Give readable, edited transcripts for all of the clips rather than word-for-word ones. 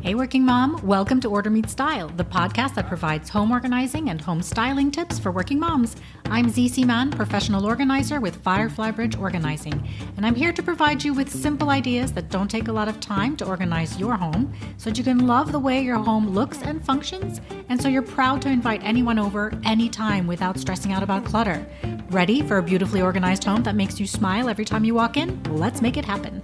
Hey, working mom, welcome to Order Meets Style, the podcast that provides home organizing and home styling tips for working moms. I'm ZC Mann, professional organizer with Firefly Bridge Organizing, and I'm here to provide you with simple ideas that don't take a lot of time to organize your home so that you can love the way your home looks and functions, and so you're proud to invite anyone over anytime without stressing out about clutter. Ready for a beautifully organized home that makes you smile every time you walk in? Let's make it happen.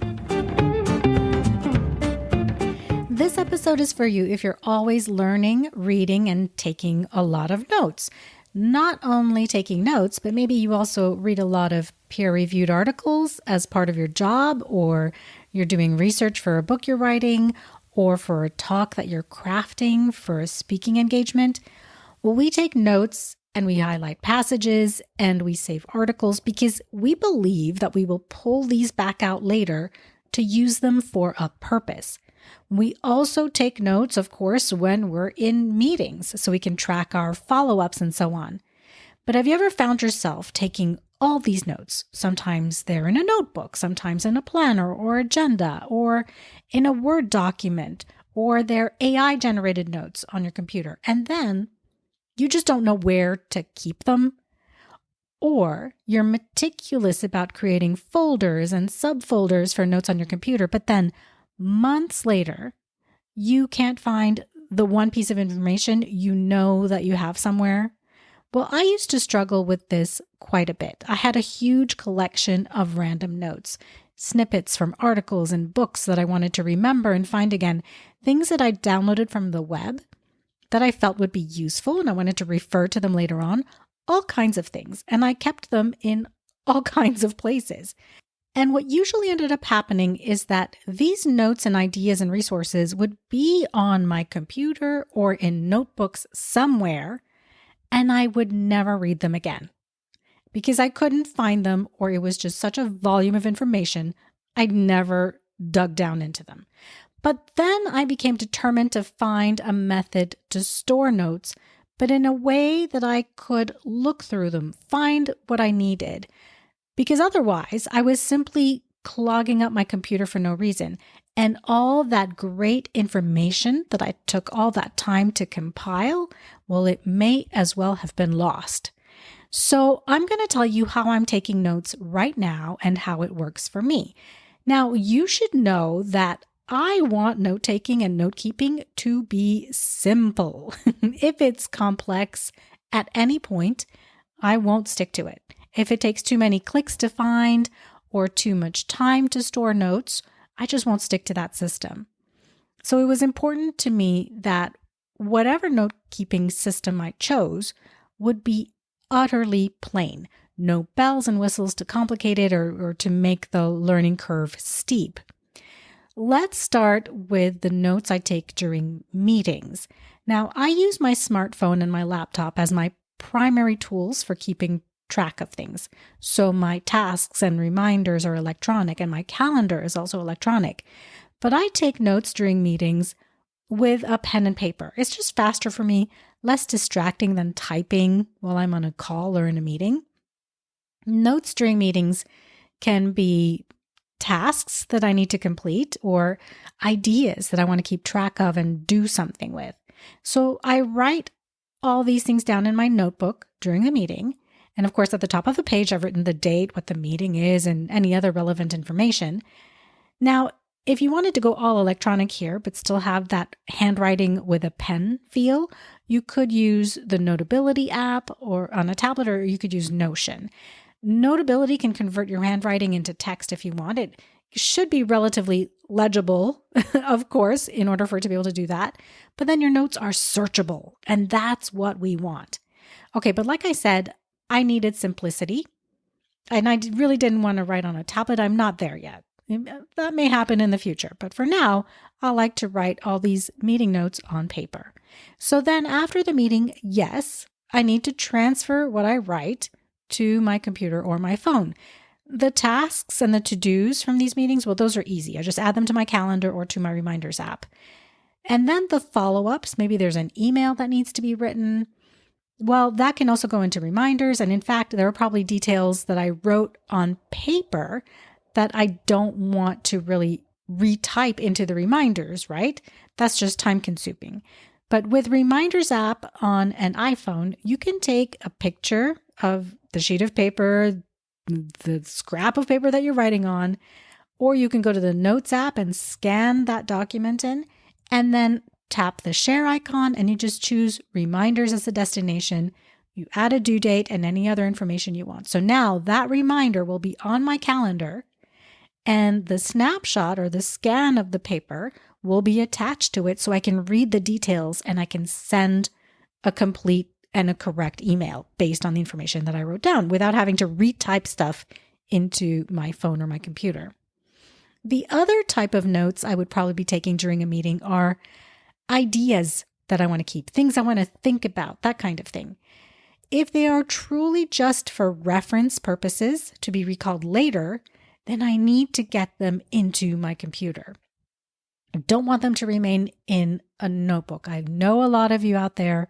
This episode is for you if you're always learning, reading, and taking a lot of notes. Not only taking notes, but maybe you also read a lot of peer-reviewed articles as part of your job, or you're doing research for a book you're writing, or for a talk that you're crafting for a speaking engagement. Well, we take notes and we highlight passages and we save articles because we believe that we will pull these back out later to use them for a purpose. We also take notes, of course, when we're in meetings, so we can track our follow-ups and so on. But have you ever found yourself taking all these notes? Sometimes they're in a notebook, sometimes in a planner or agenda, or in a Word document, or they're AI-generated notes on your computer, and then you just don't know where to keep them? Or you're meticulous about creating folders and subfolders for notes on your computer, but then months later, you can't find the one piece of information you know that you have somewhere. Well, I used to struggle with this quite a bit. I had a huge collection of random notes, snippets from articles and books that I wanted to remember and find again, things that I downloaded from the web that I felt would be useful and I wanted to refer to them later on, all kinds of things. And I kept them in all kinds of places. And what usually ended up happening is that these notes and ideas and resources would be on my computer or in notebooks somewhere, and I would never read them again because I couldn't find them, or it was just such a volume of information, I'd never dug down into them. But then I became determined to find a method to store notes, but in a way that I could look through them, find what I needed. Because otherwise, I was simply clogging up my computer for no reason. And all that great information that I took all that time to compile, well, it may as well have been lost. So I'm going to tell you how I'm taking notes right now and how it works for me. Now, you should know that I want note-taking and note-keeping to be simple. If it's complex at any point, I won't stick to it. If it takes too many clicks to find or too much time to store notes, I just won't stick to that system. So it was important to me that whatever note-keeping system I chose would be utterly plain. No bells and whistles to complicate it or to make the learning curve steep. Let's start with the notes I take during meetings. Now, I use my smartphone and my laptop as my primary tools for keeping track of things. So my tasks and reminders are electronic and my calendar is also electronic. But I take notes during meetings with a pen and paper. It's just faster for me, less distracting than typing while I'm on a call or in a meeting. Notes during meetings can be tasks that I need to complete or ideas that I want to keep track of and do something with. So I write all these things down in my notebook during the meeting. And of course, at the top of the page, I've written the date, what the meeting is, and any other relevant information. Now, if you wanted to go all electronic here, but still have that handwriting with a pen feel, you could use the Notability app or on a tablet, or you could use Notion. Notability can convert your handwriting into text if you want. It should be relatively legible, of course, in order for it to be able to do that. But then your notes are searchable, and that's what we want. Okay, but like I said, I needed simplicity, and I really didn't want to write on a tablet. I'm not there yet. That may happen in the future, but for now, I like to write all these meeting notes on paper. So then after the meeting, yes, I need to transfer what I write to my computer or my phone. The tasks and the to-dos from these meetings, well, those are easy. I just add them to my calendar or to my reminders app. And then the follow-ups, maybe there's an email that needs to be written. Well, that can also go into reminders. And in fact, there are probably details that I wrote on paper that I don't want to really retype into the reminders, right? That's just time consuming. But with Reminders app on an iPhone, you can take a picture of the sheet of paper, the scrap of paper that you're writing on, or you can go to the Notes app and scan that document in, and then tap the share icon and you just choose Reminders as the destination. You add a due date and any other information you want. So now that reminder will be on my calendar, and the snapshot or the scan of the paper will be attached to it so I can read the details and I can send a complete and a correct email based on the information that I wrote down without having to retype stuff into my phone or my computer. The other type of notes I would probably be taking during a meeting are ideas that I want to keep, things I want to think about, that kind of thing. If they are truly just for reference purposes to be recalled later, then I need to get them into my computer. I don't want them to remain in a notebook. I know a lot of you out there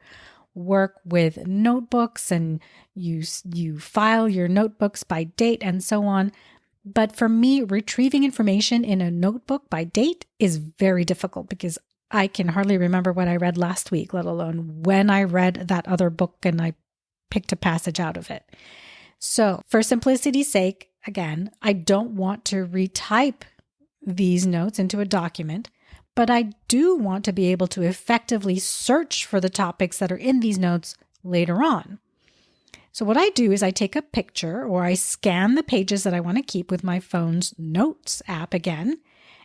work with notebooks and you file your notebooks by date and so on. But for me, retrieving information in a notebook by date is very difficult because I can hardly remember what I read last week, let alone when I read that other book and I picked a passage out of it. So for simplicity's sake, again, I don't want to retype these notes into a document, but I do want to be able to effectively search for the topics that are in these notes later on. So what I do is I take a picture or I scan the pages that I want to keep with my phone's Notes app again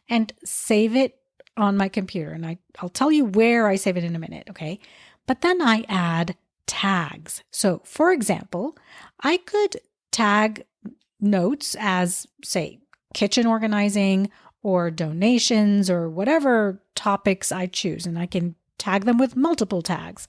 and save it on my computer. And I'll tell you where I save it in a minute, okay? But then I add tags. So for example, I could tag notes as, say, kitchen organizing or donations or whatever topics I choose, and I can tag them with multiple tags.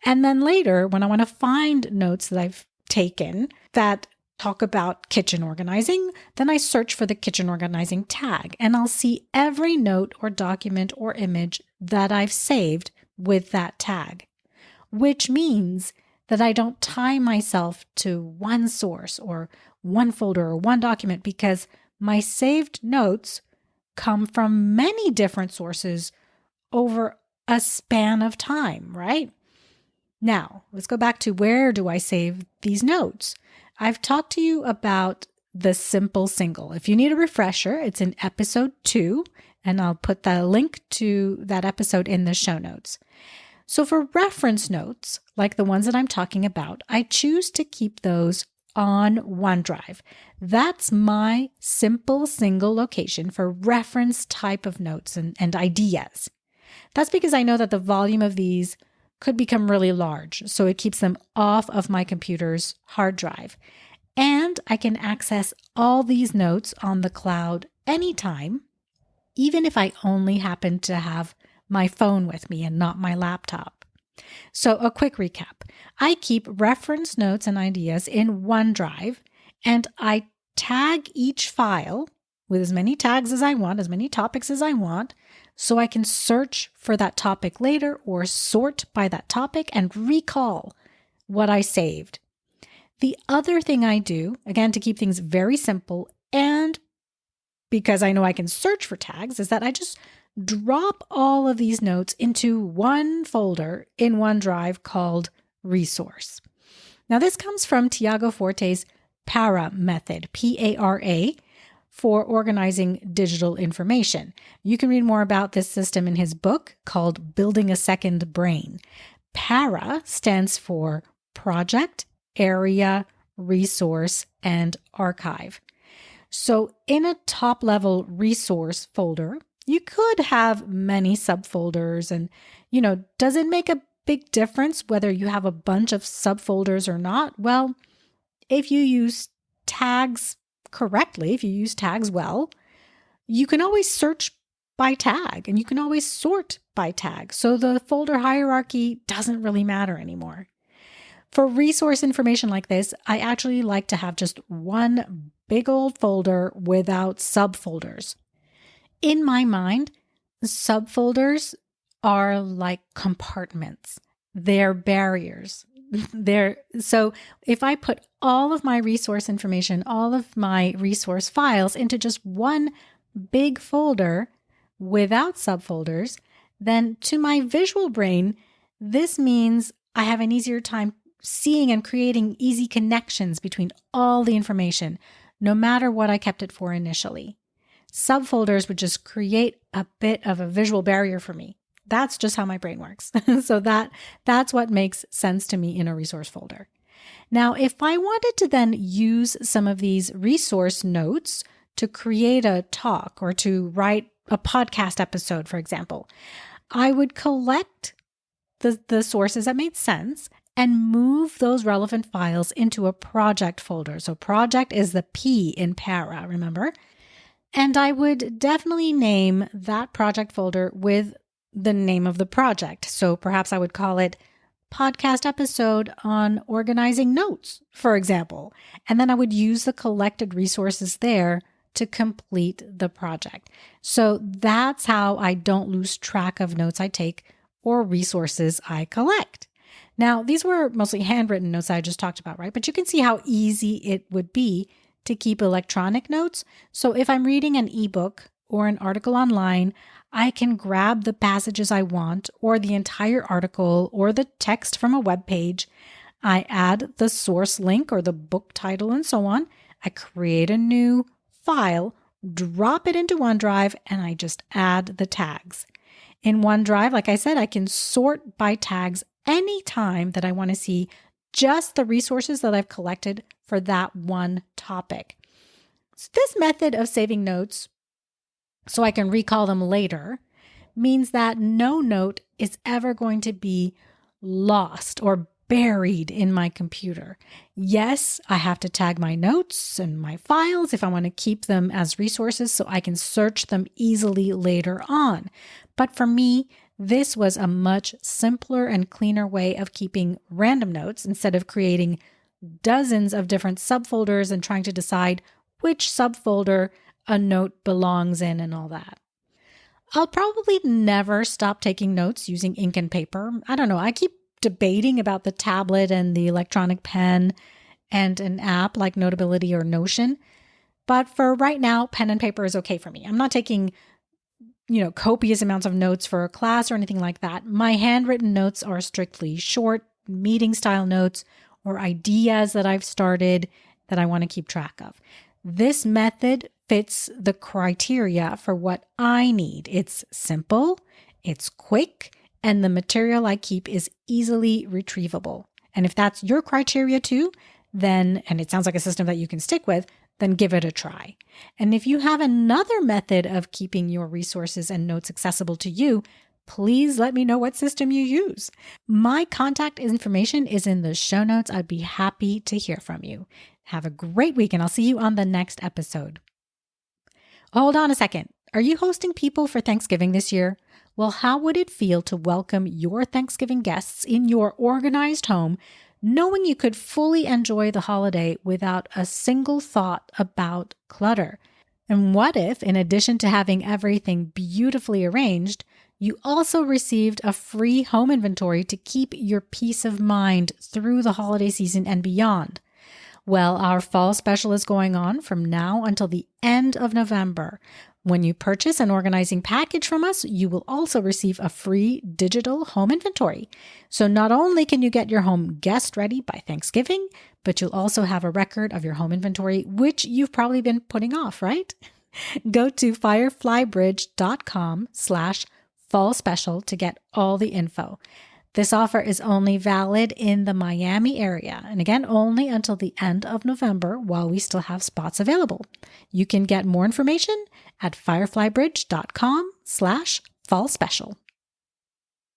And then later, when I want to find notes that I've taken that talk about kitchen organizing, then I search for the kitchen organizing tag, and I'll see every note or document or image that I've saved with that tag, which means that I don't tie myself to one source or one folder or one document because my saved notes come from many different sources over a span of time, right? Now, let's go back to where do I save these notes? I've talked to you about the simple single. If you need a refresher, it's in episode 2, and I'll put the link to that episode in the show notes. So for reference notes, like the ones that I'm talking about, I choose to keep those on OneDrive. That's my simple single location for reference type of notes and ideas. That's because I know that the volume of these could become really large, so it keeps them off of my computer's hard drive. And I can access all these notes on the cloud anytime, even if I only happen to have my phone with me and not my laptop. So a quick recap. I keep reference notes and ideas in OneDrive, and I tag each file with as many tags as I want, as many topics as I want, so I can search for that topic later or sort by that topic and recall what I saved. The other thing I do, again, to keep things very simple and because I know I can search for tags, is that I just drop all of these notes into one folder in OneDrive called Resource. Now, this comes from Tiago Forte's PARA method, P-A-R-A, for organizing digital information. You can read more about this system in his book called Building a Second Brain. PARA stands for Project, Area, Resource, and Archive. So in a top-level resource folder, you could have many subfolders and, does it make a big difference whether you have a bunch of subfolders or not? Well, if you use tags correctly, if you use tags well, you can always search by tag and you can always sort by tag. So the folder hierarchy doesn't really matter anymore. For resource information like this, I actually like to have just one big old folder without subfolders. In my mind, subfolders are like compartments. They're barriers. So if I put all of my resource information, all of my resource files into just one big folder without subfolders, then to my visual brain, this means I have an easier time seeing and creating easy connections between all the information, no matter what I kept it for initially. Subfolders would just create a bit of a visual barrier for me. That's just how my brain works. So that's what makes sense to me in a resource folder. Now, if I wanted to then use some of these resource notes to create a talk or to write a podcast episode, for example, I would collect the sources that made sense and move those relevant files into a project folder. So project is the P in para, remember? And I would definitely name that project folder with the name of the project. So perhaps I would call it podcast episode on organizing notes, for example. And then I would use the collected resources there to complete the project. So that's how I don't lose track of notes I take or resources I collect. Now, these were mostly handwritten notes I just talked about, right? But you can see how easy it would be to keep electronic notes. So if I'm reading an ebook or an article online, I can grab the passages I want or the entire article or the text from a web page. I add the source link or the book title and so on. I create a new file, drop it into OneDrive, and I just add the tags. In OneDrive, like I said, I can sort by tags anytime that I want to see just the resources that I've collected for that one topic. So this method of saving notes so I can recall them later means that no note is ever going to be lost or buried in my computer. Yes, I have to tag my notes and my files if I want to keep them as resources so I can search them easily later on. But for me, this was a much simpler and cleaner way of keeping random notes instead of creating dozens of different subfolders and trying to decide which subfolder a note belongs in and all that. I'll probably never stop taking notes using ink and paper. I don't know. I keep debating about the tablet and the electronic pen and an app like Notability or Notion. But for right now, pen and paper is okay for me. I'm not taking, copious amounts of notes for a class or anything like that. My handwritten notes are strictly short, meeting style notes or ideas that I've started that I want to keep track of. This method fits the criteria for what I need. It's simple, it's quick, and the material I keep is easily retrievable. And if that's your criteria too, then, and it sounds like a system that you can stick with, then give it a try. And if you have another method of keeping your resources and notes accessible to you, please let me know what system you use. My contact information is in the show notes. I'd be happy to hear from you. Have a great week, and I'll see you on the next episode. Hold on a second. Are you hosting people for Thanksgiving this year? Well, how would it feel to welcome your Thanksgiving guests in your organized home, knowing you could fully enjoy the holiday without a single thought about clutter? And what if, in addition to having everything beautifully arranged, you also received a free home inventory to keep your peace of mind through the holiday season and beyond? Well, our fall special is going on from now until the end of November. When you purchase an organizing package from us, you will also receive a free digital home inventory. So not only can you get your home guest ready by Thanksgiving, but you'll also have a record of your home inventory, which you've probably been putting off, right? Go to fireflybridge.com/fall special to get all the info. This offer is only valid in the Miami area, and again, only until the end of November while we still have spots available. You can get more information at fireflybridge.com/fall special.